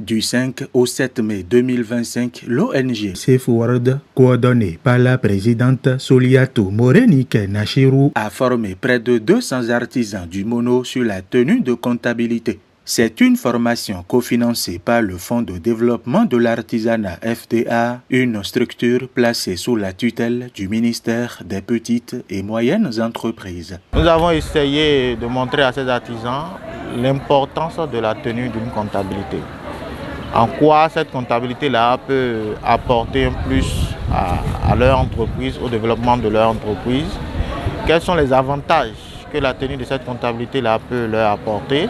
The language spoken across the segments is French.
Du 5 au 7 mai 2025, l'ONG Safe World, coordonnée par la présidente Soliatou Morenike Nachirou, a formé près de 200 artisans du mono sur la tenue de comptabilité. C'est une formation cofinancée par le Fonds de développement de l'artisanat FDA, une structure placée sous la tutelle du ministère des petites et moyennes entreprises. Nous avons essayé de montrer à ces artisans l'importance de la tenue d'une comptabilité. En quoi cette comptabilité-là peut apporter un plus à leur entreprise, au développement de leur entreprise. Quels sont les avantages que la tenue de cette comptabilité-là peut leur apporter.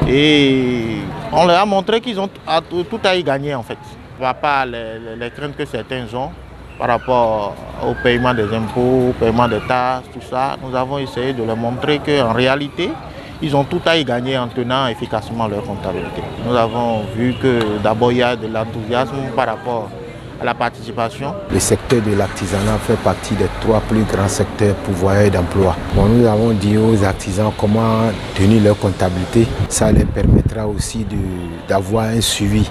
Et on leur a montré qu'ils ont tout à y gagner en fait. On ne va pas les craintes que certains ont par rapport au paiement des impôts, au paiement des taxes, tout ça. Nous avons essayé de leur montrer qu'en réalité, ils ont tout à y gagner en tenant efficacement leur comptabilité. Nous avons vu que d'abord il y a de l'enthousiasme par rapport à la participation. Le secteur de l'artisanat fait partie des 3 plus grands secteurs pourvoyeurs d'emploi. Nous avons dit aux artisans comment tenir leur comptabilité. Ça leur permettra aussi d'avoir un suivi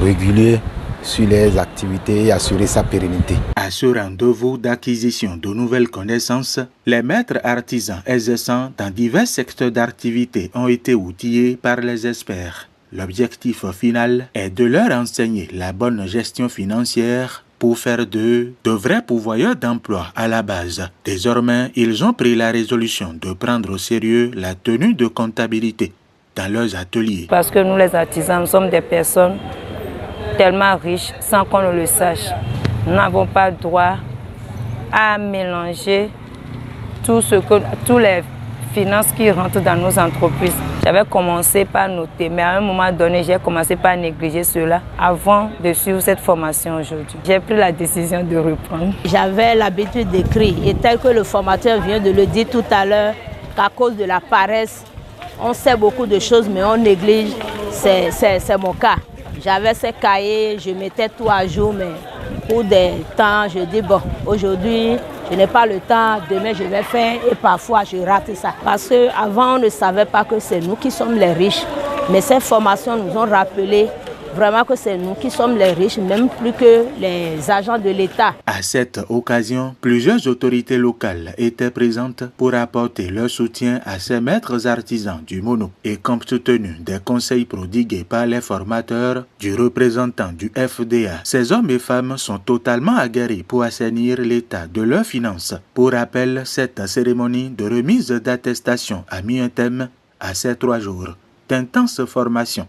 régulier sur les activités et assurer sa pérennité. À ce rendez-vous d'acquisition de nouvelles connaissances, les maîtres artisans exerçant dans divers secteurs d'activité ont été outillés par les experts. L'objectif final est de leur enseigner la bonne gestion financière pour faire d'eux de vrais pourvoyeurs d'emploi à la base. Désormais, ils ont pris la résolution de prendre au sérieux la tenue de comptabilité dans leurs ateliers. Parce que nous les artisans, nous sommes des personnes tellement riches sans qu'on ne le sache. Nous n'avons pas droit à mélanger tous les finances qui rentrent dans nos entreprises. J'avais commencé par noter, mais à un moment donné, j'ai commencé par négliger cela avant de suivre cette formation aujourd'hui. J'ai pris la décision de reprendre. J'avais l'habitude d'écrire et tel que le formateur vient de le dire tout à l'heure, qu'à cause de la paresse, on sait beaucoup de choses mais on néglige, c'est mon cas. J'avais ces cahiers, je mettais tout à jour, mais pour des temps, je dis bon, aujourd'hui, je n'ai pas le temps, demain je vais faire et parfois je rate ça. Parce qu'avant, on ne savait pas que c'est nous qui sommes les riches, mais ces formations nous ont rappelé vraiment que c'est nous qui sommes les riches, même plus que les agents de l'État. À cette occasion, plusieurs autorités locales étaient présentes pour apporter leur soutien à ces maîtres artisans du mono. Et compte tenu des conseils prodigués par les formateurs, du représentant du FDA, ces hommes et femmes sont totalement aguerris pour assainir l'état de leurs finances. Pour rappel, cette cérémonie de remise d'attestation a mis un thème à ces 3 jours d'intense formation.